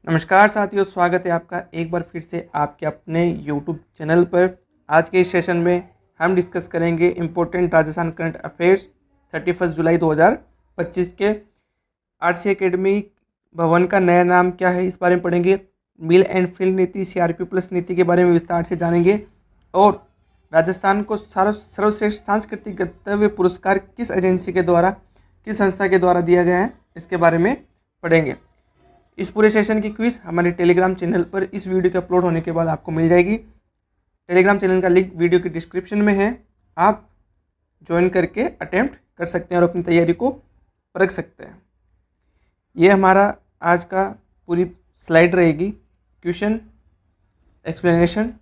नमस्कार साथियों, स्वागत है आपका एक बार फिर से आपके अपने यूट्यूब चैनल पर। आज के इस सेशन में हम डिस्कस करेंगे इम्पोर्टेंट राजस्थान करंट अफेयर्स 31 जुलाई 2025 के। आरसी एकेडमी भवन का नया नाम क्या है, इस बारे में पढ़ेंगे। मिल एंड फील्ड नीति, सीआरपी प्लस नीति के बारे में विस्तार से जानेंगे। और राजस्थान को सर्वश्रेष्ठ सांस्कृतिक गंतव्य पुरस्कार किस एजेंसी के द्वारा, किस संस्था के द्वारा दिया गया है, इसके बारे में पढ़ेंगे। इस पूरे सेशन की क्विज हमारे टेलीग्राम चैनल पर इस वीडियो के अपलोड होने के बाद आपको मिल जाएगी। टेलीग्राम चैनल का लिंक वीडियो की डिस्क्रिप्शन में है, आप ज्वाइन करके अटेम्प्ट कर सकते हैं और अपनी तैयारी को परख सकते हैं। ये हमारा आज का पूरी स्लाइड रहेगी, question, explanation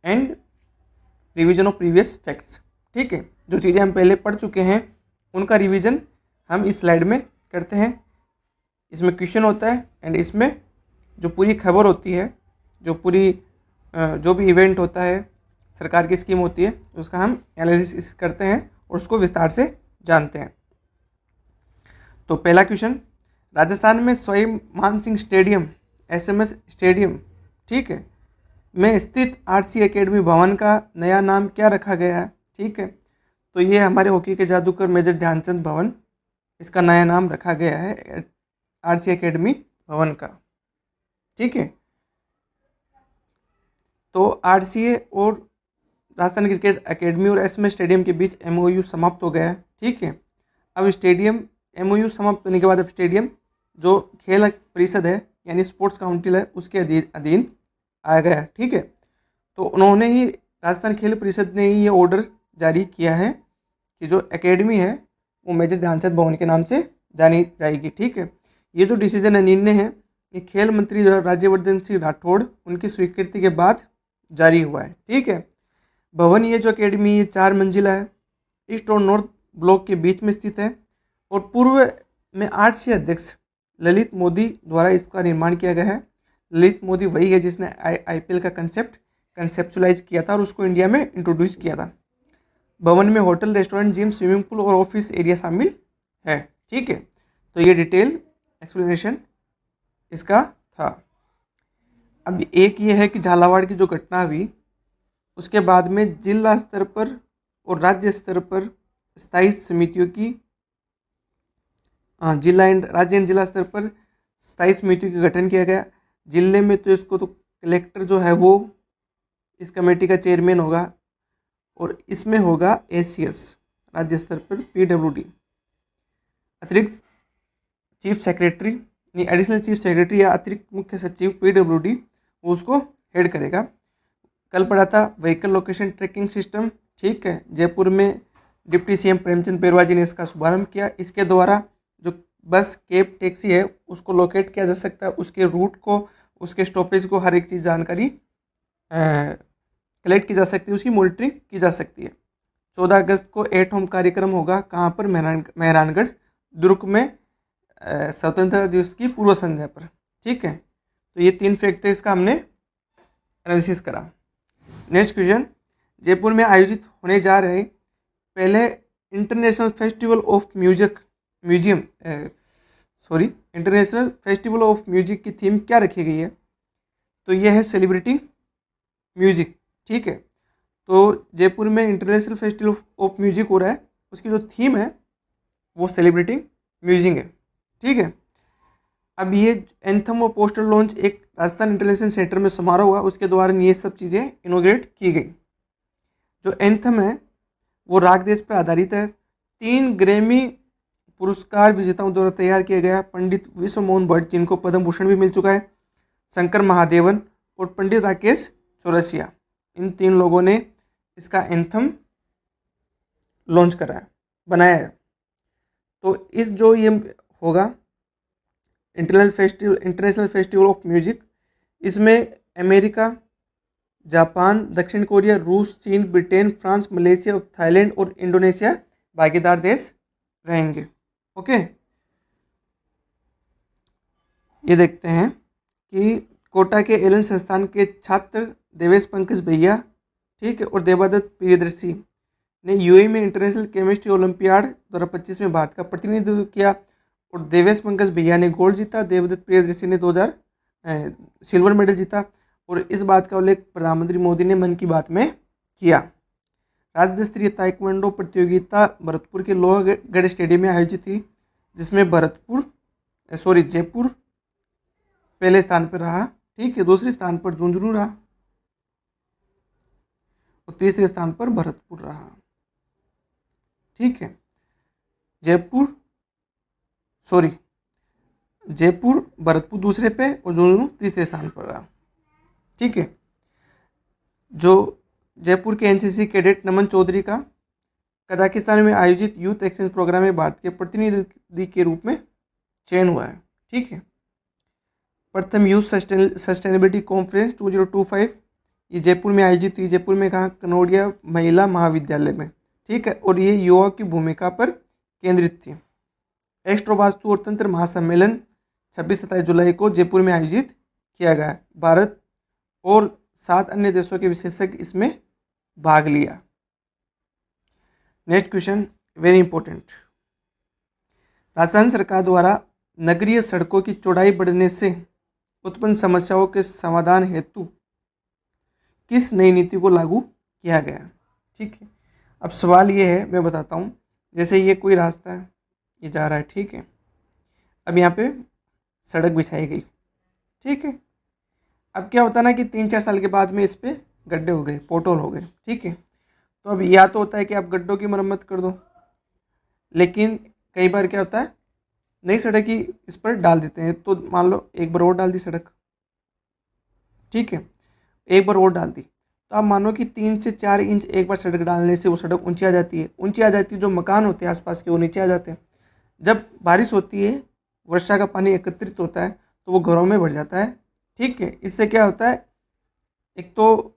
and revision of previous facts. ठीक है, जो चीज़ें हम पहले पढ़ चुके हैं उनका रिवीजन हम इस स्लाइड में करते हैं। इसमें क्वेश्चन होता है एंड इसमें जो पूरी खबर होती है, जो भी इवेंट होता है, सरकार की स्कीम होती है, उसका हम एनालिसिस करते हैं और उसको विस्तार से जानते हैं। तो पहला क्वेश्चन, राजस्थान में स्वयं मान सिंह स्टेडियम, एसएमएस स्टेडियम, ठीक है, में स्थित आरसी एकेडमी भवन का नया नाम क्या रखा गया है। ठीक है, तो ये हमारे हॉकी के जादूगर मेजर ध्यानचंद भवन, इसका नया नाम रखा गया है आरसी एकेडमी भवन का। ठीक है, तो आरसीए और राजस्थान क्रिकेट एकेडमी और एसएमएस स्टेडियम के बीच एमओयू समाप्त हो गया है। ठीक है, अब स्टेडियम एमओयू समाप्त होने के बाद अब स्टेडियम जो खेल परिषद है यानी स्पोर्ट्स काउंसिल है उसके अधीन आ गया है। ठीक है, तो उन्होंने ही, राजस्थान खेल परिषद ने ही ये ऑर्डर जारी किया है कि जो एकेडमी है वो मेजर ध्यानचंद भवन के नाम से जानी जाएगी। ठीक है, ये जो डिसीजन है, निर्णय है, ये खेल मंत्री राज्यवर्धन सिंह राठौड़ उनकी स्वीकृति के बाद जारी हुआ है। ठीक है, भवन ये जो अकेडमी ये 4 मंजिला है, ईस्ट और नॉर्थ ब्लॉक के बीच में स्थित है और पूर्व में आरसीए अध्यक्ष ललित मोदी द्वारा इसका निर्माण किया गया है। ललित मोदी वही है जिसने आईपीएल का कंसेप्चुलाइज किया था और उसको इंडिया में इंट्रोड्यूस किया था। भवन में hotel, restaurant, gym, swimming pool और ऑफिस एरिया शामिल है। ठीक है, तो ये डिटेल एक्सप्लेनेशन इसका था। अब एक ये है कि झालावाड़ की जो घटना हुई उसके बाद में जिला स्तर पर और राज्य स्तर पर स्थायी समितियों की, राज्य एंड जिला स्तर पर स्थायी समितियों का गठन किया गया। जिले में तो इसको तो कलेक्टर जो है वो इस कमेटी का चेयरमैन होगा और इसमें होगा एसीएस, राज्य स्तर पर पीडब्ल्यूडी, अतिरिक्त चीफ सेक्रेटरी, नहीं एडिशनल चीफ सेक्रेटरी या अतिरिक्त मुख्य सचिव पीडब्ल्यूडी, वो उसको हेड करेगा। कल पढ़ा था व्हीकल लोकेशन ट्रैकिंग सिस्टम। ठीक है, जयपुर में डिप्टी सीएम प्रेमचंद पेरवा जी ने इसका शुभारंभ किया। इसके द्वारा जो बस, कैब, टैक्सी है उसको लोकेट किया जा सकता है, उसके रूट को, उसके स्टॉपेज को, हर एक चीज़ जानकारी कलेक्ट की जा सकती है, उसकी मॉनिटरिंग की जा सकती है। 14 अगस्त को एट होम कार्यक्रम होगा, कहाँ पर, मेहरानगढ़ दुर्ग में, स्वतंत्रता दिवस की पूर्व संध्या पर। ठीक है, तो ये 3 फैक्ट थे, इसका हमने एनालिसिस करा। नेक्स्ट क्वेश्चन, जयपुर में आयोजित होने जा रहे पहले international festival of international festival of music की थीम क्या रखी गई है। तो यह है सेलिब्रेटिंग म्यूजिक। ठीक है, तो जयपुर में इंटरनेशनल फेस्टिवल ऑफ म्यूजिक हो रहा है, उसकी जो थीम है वो सेलिब्रेटिंग म्यूजिक है। ठीक है, अब ये एंथम और पोस्टर लॉन्च एक राजस्थान इंटरनेशनल सेंटर में समारोह हुआ, उसके द्वारा ये सब चीज़ें इनोग्रेट की गई। जो एंथम है वो राग देश पर आधारित है। 3 ग्रैमी पुरस्कार विजेताओं द्वारा तैयार किया गया। पंडित विश्व मोहन भट्ट, जिनको पद्म भूषण भी मिल चुका है, शंकर महादेवन और पंडित राकेश चौरसिया, इन 3 लोगों ने इसका एंथम लॉन्च करा है, बनाया है। तो इस जो ये होगा इंटरनेशनल फेस्टिवल ऑफ म्यूजिक, इसमें अमेरिका, जापान, दक्षिण कोरिया, रूस, चीन, ब्रिटेन, फ्रांस, मलेशिया, थाईलैंड और इंडोनेशिया भागीदार देश रहेंगे। ओके, ये देखते हैं कि कोटा के एलन संस्थान के छात्र देवेश पंकज भैया, ठीक है, और देवादत्त प्रियदर्शी ने यूएई में इंटरनेशनल केमिस्ट्री ओलंपियाड 2025 में भारत का प्रतिनिधित्व किया और देवेश पंकज भैया ने गोल्ड जीता। देवदत्त प्रियदर्शी ने 2000 सिल्वर मेडल जीता। और इस बात का उल्लेख प्रधानमंत्री मोदी ने मन की बात में किया। राज्य स्तरीय ताइक्वांडो प्रतियोगिता भरतपुर के लोहगढ़ स्टेडियम में आयोजित थी, जिसमें जयपुर पहले स्थान पर रहा। ठीक है, दूसरे स्थान पर झुंझुनू रहा और तीसरे स्थान पर भरतपुर रहा। ठीक है, जयपुर भरतपुर दूसरे पे और झुंझुनू तीसरे स्थान पर रहा। ठीक है, जो जयपुर के एनसीसी कैडेट नमन चौधरी का कजाकिस्तान में आयोजित यूथ एक्सचेंज प्रोग्राम में भारत के प्रतिनिधि के रूप में चयन हुआ है। ठीक है, प्रथम यूथ सस्टेनेबिलिटी कॉन्फ्रेंस 2025 ये जयपुर में आयोजित हुई। जयपुर में कहा, कनौड़िया महिला महाविद्यालय में। ठीक है, और ये युवा की भूमिका पर केंद्रित थी। एस्ट्रो वास्तु और तंत्र महासम्मेलन 26-27 जुलाई को जयपुर में आयोजित किया गया। भारत और 7 अन्य देशों के विशेषज्ञ इसमें भाग लिया। Next question, very important. Rajasthan सरकार द्वारा नगरीय सड़कों की चौड़ाई बढ़ने से उत्पन्न समस्याओं के समाधान हेतु किस नई नीति को लागू किया गया? ठीक है, अब सवाल ये है, मैं बताता हूँ। जैसे ये कोई रास्ता है, ये जा रहा है। ठीक है, अब यहाँ पे सड़क बिछाई गई। ठीक है, अब क्या होता है ना कि 3-4 साल के बाद में इस पर गड्ढे हो गए, पोटोल हो गए। ठीक है, तो अब या तो होता है कि आप गड्ढों की मरम्मत कर दो, लेकिन कई बार क्या होता है, नई सड़क ही इस पर डाल देते हैं। तो मान लो एक बार और डाल दी सड़क। ठीक है, एक बार और डाल दी, तो आप मानो कि 3 से 4 इंच एक बार सड़क डालने से वो सड़क ऊंची आ जाती है। जो मकान होते हैं आसपास के वो नीचे आ जाते हैं। जब बारिश होती है, वर्षा का पानी एकत्रित होता है, तो वो घरों में भर जाता है। ठीक है, इससे क्या होता है, एक तो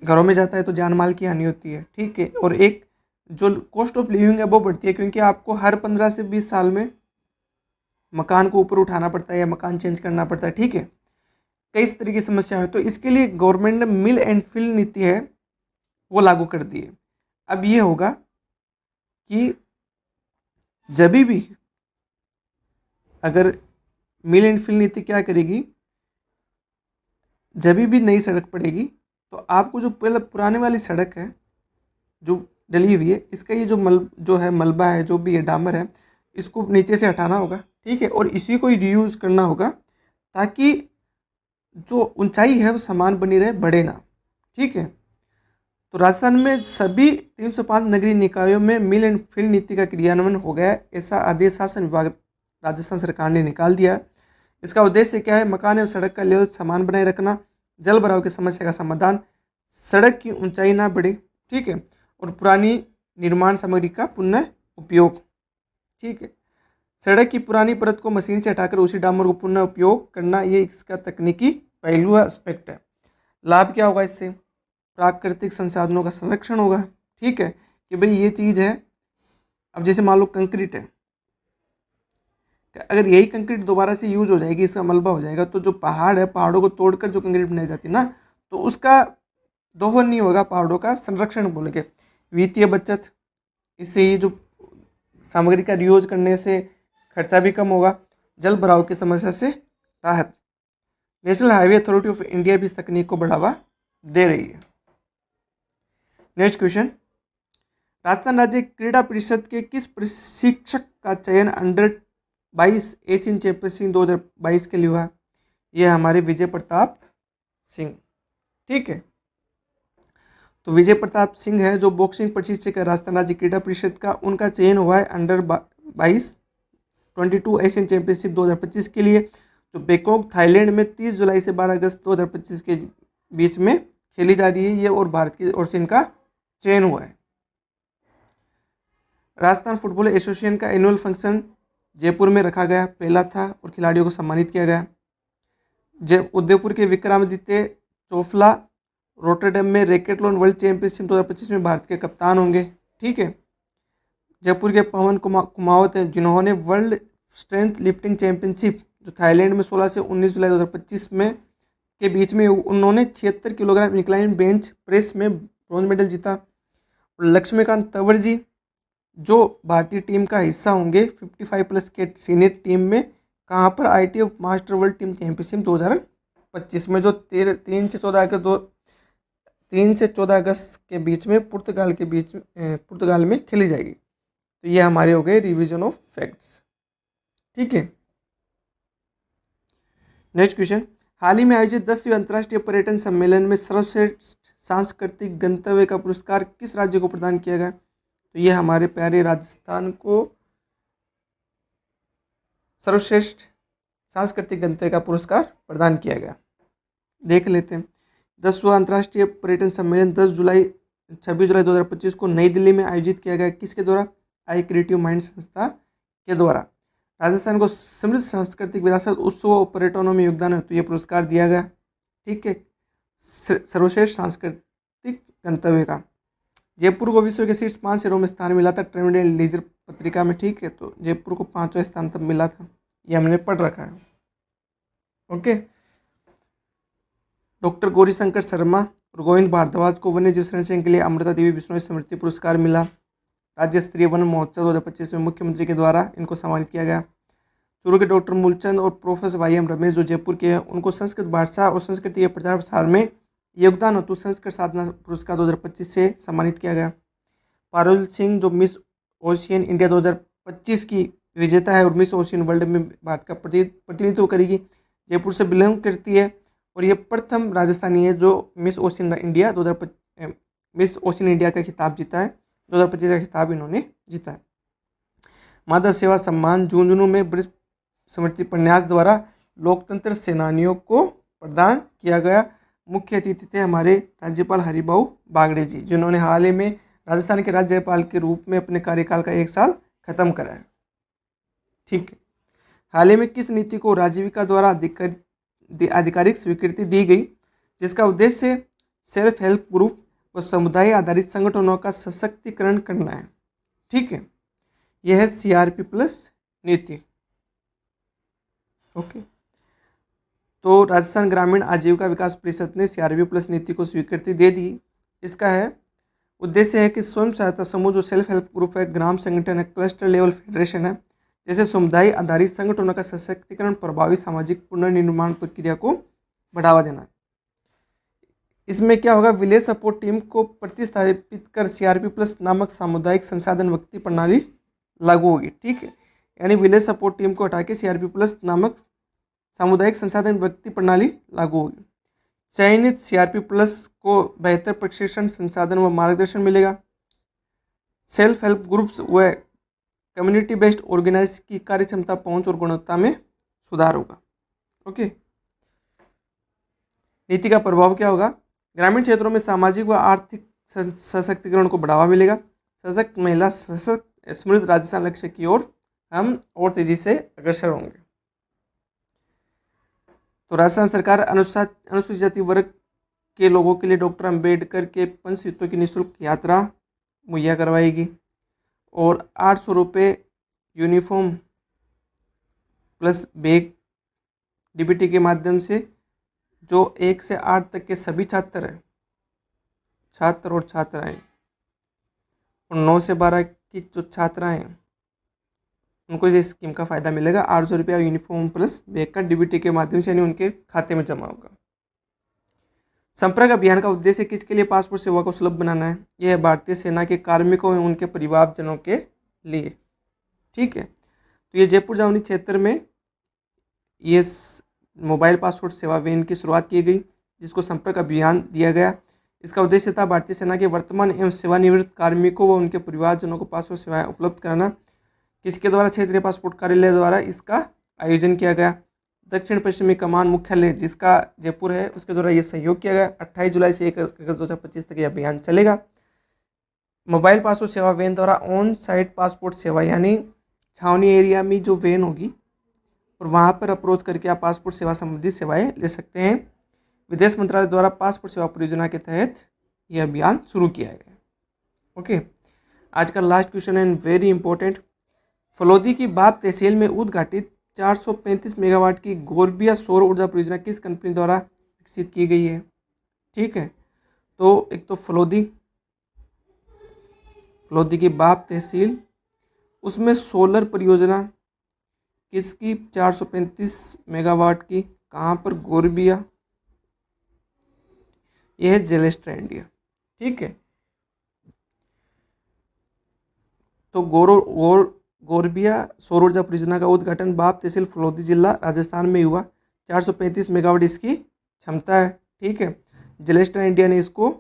घरों में जाता है तो जान माल की हानि होती है। ठीक है, और एक जो कॉस्ट ऑफ लिविंग है वो बढ़ती है, क्योंकि आपको हर 15 से 20 साल में मकान को ऊपर उठाना पड़ता है या मकान चेंज करना पड़ता है। ठीक है, कई इस तरह की समस्या है। तो इसके लिए गवर्नमेंट ने मिल एंड फिल नीति है वो लागू कर दी है। अब ये होगा कि जब भी अगर मिल एंड फिल नीति क्या करेगी, जब भी नई सड़क पड़ेगी तो आपको जो पहले पुराने वाली सड़क है जो डली हुई है, इसका ये जो है मलबा है, जो भी है डामर है, इसको नीचे से हटाना होगा। ठीक है, और इसी को रीयूज करना होगा, ताकि जो ऊंचाई है वो समान बनी रहे, बढ़े ना। ठीक है, तो राजस्थान में सभी 305 नगरीय निकायों में मिल एंड फिल नीति का क्रियान्वयन हो गया है। ऐसा आदेश शासन विभाग राजस्थान सरकार ने निकाल दिया है। इसका उद्देश्य क्या है? मकान एवं सड़क का लेवल समान बनाए रखना, जल भराव की समस्या का समाधान, सड़क की ऊंचाई ना बढ़े। ठीक है, और पुरानी निर्माण सामग्री का पुनः उपयोग। ठीक है, सड़क की पुरानी परत को मशीन से हटाकर उसी डामर को पुनः उपयोग करना, ये इसका तकनीकी पहलू एस्पेक्ट है। लाभ क्या होगा इससे? प्राकृतिक संसाधनों का संरक्षण होगा। ठीक है, कि भाई ये चीज़ है। अब जैसे मान लो कंक्रीट है, अगर यही कंक्रीट दोबारा से यूज हो जाएगी, इसका मलबा हो जाएगा, तो जो पहाड़ है, पहाड़ों को तोड़कर जो कंक्रीट बनाई जाती है ना, तो उसका दोहन नहीं होगा, पहाड़ों का संरक्षण बोल के। वित्तीय बचत, इससे ये जो सामग्री का रियूज करने से खर्चा भी कम होगा। जल भराव की समस्या से राहत। National highway authority of India भी इस तकनीक को बढ़ावा दे रही है। नेक्स्ट क्वेश्चन, राजस्थान राज्य क्रीड़ा परिषद के किस प्रशिक्षक का चयन अंडर 22 एशियन चैंपियनशिप 2022 के लिए हुआ? यह हमारे विजय प्रताप सिंह। ठीक है, तो विजय प्रताप सिंह है जो बॉक्सिंग प्रशिक्षक है राजस्थान राज्य क्रीड़ा परिषद का। उनका चयन हुआ है अंडर 22 एशियन चैंपियनशिप 2025 के लिए, जो बैंकॉक थाईलैंड में 30 जुलाई से 12 अगस्त 2025 के बीच में खेली जा रही है। ये और भारत की ओर से इनका चयन हुआ है। राजस्थान फुटबॉल एसोसिएशन का एनुअल फंक्शन जयपुर में रखा गया, पहला था, और खिलाड़ियों को सम्मानित किया गया। उदयपुर के विक्रमादित्य चोफला रोटरडैम में रैकेटलॉन वर्ल्ड चैंपियनशिप 2025 में भारत के कप्तान होंगे। ठीक है, जयपुर के पवन कुमावत हैं जिन्होंने वर्ल्ड स्ट्रेंथ लिफ्टिंग चैंपियनशिप जो थाईलैंड में 16 से 19 जुलाई 2025 में के बीच में उन्होंने 76 किलोग्राम इंक्लाइन बेंच प्रेस में ब्रॉन्ज मेडल जीता। लक्ष्मीकांत तंवर जी जो भारतीय टीम का हिस्सा होंगे 55+ के सीनियर टीम में कहाँ पर ITF master world team championship 2025 में, जो 3 से 14 अगस्त के बीच में पुर्तगाल में खेली जाएगी। तो ये हमारे हो गए रिवीजन ऑफ फैक्ट्स। ठीक है, नेक्स्ट क्वेश्चन, हाल ही में आयोजित 10वीं अंतर्राष्ट्रीय पर्यटन सम्मेलन में सर्वश्रेष्ठ सांस्कृतिक गंतव्य का पुरस्कार किस राज्य को प्रदान किया गया? तो ये हमारे प्यारे राजस्थान को सर्वश्रेष्ठ सांस्कृतिक गंतव्य का पुरस्कार प्रदान किया गया। देख लेते हैं। 10वां अंतर्राष्ट्रीय पर्यटन सम्मेलन 26 जुलाई 2025 को नई दिल्ली में आयोजित किया गया। किसके द्वारा? आई क्रिएटिव माइंड संस्था के द्वारा। राजस्थान को समृद्ध सांस्कृतिक विरासत, उत्सव और पर्यटनों में योगदान है तो ये पुरस्कार दिया गया। ठीक है, सर्वश्रेष्ठ सांस्कृतिक गंतव्य का। जयपुर को विश्व के शीर्ष 5 शहरों में स्थान मिला था ट्रेवल एंड लीजर पत्रिका में। ठीक है, तो जयपुर को 5वां स्थान तब मिला था, ये हमने पढ़ रखा है। ओके, डॉक्टर गौरीशंकर शर्मा और गोविंद भारद्वाज को वन्य जीव संरक्षण के लिए अमृता देवी बिश्नोई स्मृति पुरस्कार मिला। राज्य स्तरीय वन महोत्सव 2025 में मुख्यमंत्री के द्वारा इनको सम्मानित किया गया। चूरू के डॉक्टर मूलचंद और प्रोफेसर YM रमेश जो जयपुर के हैं, उनको संस्कृत भाषा और संस्कृति के प्रचार प्रसार में योगदान हेतु संस्कृत साधना पुरस्कार 2025 से सम्मानित किया गया। पारुल सिंह जो मिस ओशियन इंडिया 2025 की विजेता है और मिस ओशियन वर्ल्ड में भारत का प्रतिनिधित्व करेगी, जयपुर से बिलोंग करती है और ये प्रथम राजस्थानी है जो miss ocean India 2025 miss ocean India का खिताब जीता है। 2025 का खिताब इन्होंने जीता है। माधव सेवा सम्मान झुंझुनू में ब्रिज स्मृति प्रन्यास द्वारा लोकतंत्र सेनानियों को प्रदान किया गया। मुख्य अतिथि थे हमारे राज्यपाल हरिभाऊ बागड़े जी, जिन्होंने हाल ही में राजस्थान के राज्यपाल के रूप में अपने कार्यकाल का 1 साल खत्म करा है। ठीक है, हाल ही में किस नीति को राजीविका द्वारा आधिकारिक स्वीकृति दी गई, जिसका उद्देश्य सेल्फ हेल्प ग्रुप व समुदाय आधारित संगठनों का सशक्तिकरण करना है? ठीक है, यह है CRP+ नीति। ओके, तो राजस्थान ग्रामीण आजीविका विकास परिषद ने CRP+ नीति को स्वीकृति दे दी। इसका है उद्देश्य है कि स्वयं सहायता समूह जो सेल्फ हेल्प ग्रुप है, ग्राम संगठन है, क्लस्टर लेवल फेडरेशन है, जैसे समुदाय आधारित संगठनों का सशक्तिकरण, प्रभावी सामाजिक पुनर्निर्माण प्रक्रिया को बढ़ावा देना। इसमें क्या होगा, विलेज सपोर्ट टीम को प्रतिस्थापित कर CRP+ नामक सामुदायिक संसाधन व्यक्ति प्रणाली लागू होगी। ठीक है, यानी विलेज सपोर्ट टीम को हटा के CRP+ नामक सामुदायिक संसाधन व्यक्ति प्रणाली लागू होगी। चयनित CRP+ को बेहतर प्रशिक्षण, संसाधन व मार्गदर्शन मिलेगा। सेल्फ हेल्प ग्रुप्स व कम्युनिटी बेस्ड ऑर्गेनाइज की कार्य क्षमता, पहुंच और गुणवत्ता में सुधार होगा। ओके, नीति का प्रभाव क्या होगा? ग्रामीण क्षेत्रों में सामाजिक व आर्थिक सशक्तिकरण को बढ़ावा मिलेगा। सशक्त महिला, सशक्त समृद्ध राजस्थान लक्ष्य की ओर हम और तेजी से अग्रसर होंगे। तो राजस्थान सरकार अनुसूचित जाति वर्ग के लोगों के लिए डॉक्टर अंबेडकर के पंचतीर्थों की निःशुल्क यात्रा मुहैया करवाएगी और 800 रुपये यूनिफॉर्म प्लस बैग DBT के माध्यम से जो 1 से 8 तक के सभी छात्र और छात्राएं और 9 से 12 की जो छात्राएं हैं उनको इस स्कीम का फ़ायदा मिलेगा। 800 रुपया यूनिफॉर्म प्लस बैग का DBT के माध्यम से यानी उनके खाते में जमा होगा। संपर्क अभियान का उद्देश्य किसके लिए पासपोर्ट सेवा को सुलभ बनाना है? यह है भारतीय सेना के कार्मिकों एवं उनके परिवारजनों के लिए। ठीक है, तो ये जयपुर छावनी क्षेत्र में ये मोबाइल पासपोर्ट सेवा वैन की शुरुआत की गई, जिसको संपर्क अभियान दिया गया। इसका उद्देश्य था भारतीय सेना के वर्तमान एवं सेवानिवृत्त कार्मिकों व उनके परिवारजनों को पासपोर्ट सेवाएं उपलब्ध कराना। किसके द्वारा? क्षेत्रीय पासपोर्ट कार्यालय द्वारा इसका आयोजन किया गया। दक्षिण पश्चिमी कमान मुख्यालय जिसका जयपुर है उसके द्वारा ये सहयोग किया गया। 28 जुलाई से 1 अगस्त 2025 तक ये अभियान चलेगा। मोबाइल पासपोर्ट सेवा वैन द्वारा ऑन साइट पासपोर्ट सेवा यानी छावनी एरिया में जो वैन होगी और वहाँ पर अप्रोच करके आप पासपोर्ट सेवा संबंधित सेवाएं ले सकते हैं। विदेश मंत्रालय द्वारा पासपोर्ट सेवा परियोजना के तहत यह अभियान शुरू किया गया। ओके, आज का last question and very important. Phalodi की बाप तहसील में उद्घाटित 435 मेगावाट की गोरबिया सौर ऊर्जा परियोजना किस कंपनी द्वारा विकसित की गई है? ठीक है, तो एक तो फलोदी की बाप तहसील, उसमें सोलर परियोजना किसकी? 435 मेगावाट की। कहाँ पर? गोरबिया। यह है जेलेस्ट्रा इंडिया। ठीक है, तो गोरबिया सौर ऊर्जा परियोजना का उद्घाटन बाप तहसील फलोदी जिला राजस्थान में हुआ। 435 मेगावाट इसकी क्षमता है। ठीक है, जेलेस्ट्रा इंडिया ने इसको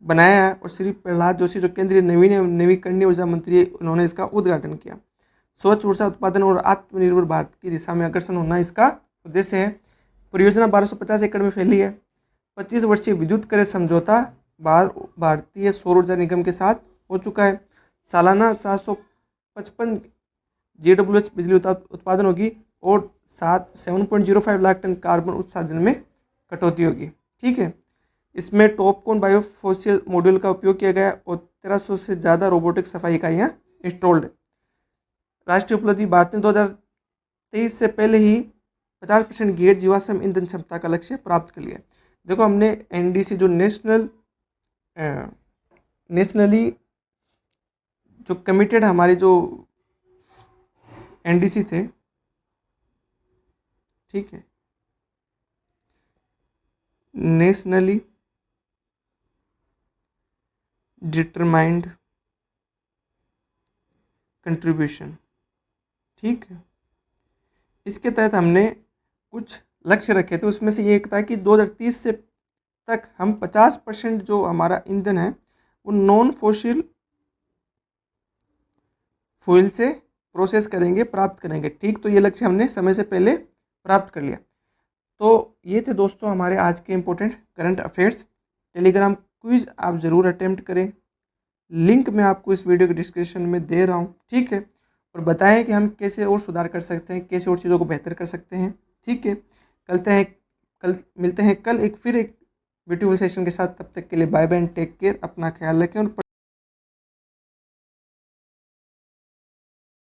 बनाया है और श्री प्रहलाद जोशी जो केंद्रीय नवीकरणीय ऊर्जा मंत्री, उन्होंने इसका उद्घाटन किया। स्वच्छ ऊर्जा उत्पादन और आत्मनिर्भर भारत की दिशा में अग्रसर होना इसका उद्देश्य है। परियोजना 1250 एकड़ में फैली है। 25 वर्षीय विद्युत क्रय समझौता भारतीय सौर ऊर्जा निगम के साथ हो चुका है। सालाना 755 GWH बिजली उत्पादन होगी और 7.05 लाख टन कार्बन उत्सर्जन में कटौती होगी। ठीक है, इसमें टॉपकॉन बायोफोसिल मॉड्यूल का उपयोग किया गया और 1300 से ज़्यादा रोबोटिक सफाई इकाइयाँ इंस्टॉल्ड है। राष्ट्रीय उपलब्धि, भारत ने 2023 से पहले ही 50% गैर जीवाश्म ईंधन क्षमता का लक्ष्य प्राप्त कर लिया। देखो, हमने NDC जो नेशनली जो कमिटेड हमारे जो NDC थे, ठीक है, नेशनली डिटरमाइंड कंट्रीब्यूशन, ठीक है, इसके तहत हमने कुछ लक्ष्य रखे थे। उसमें से ये एक था कि 2030 से तक हम 50% जो हमारा ईंधन है वो नॉन फॉसिल फ्यूल से प्रोसेस करेंगे, प्राप्त करेंगे। ठीक, तो ये लक्ष्य हमने समय से पहले प्राप्त कर लिया। तो ये थे दोस्तों हमारे आज के important current affairs. Telegram quiz आप ज़रूर अटेम्प्ट करें, लिंक मैं आपको इस वीडियो के डिस्क्रिप्शन में दे रहा हूँ। ठीक है, और बताएं कि हम कैसे और सुधार कर सकते हैं, कैसे और चीज़ों को बेहतर कर सकते हैं। ठीक है, कल मिलते हैं कल एक ब्यूटीफुल सेशन के साथ। तब तक के लिए bye bye and take care. अपना ख्याल रखें और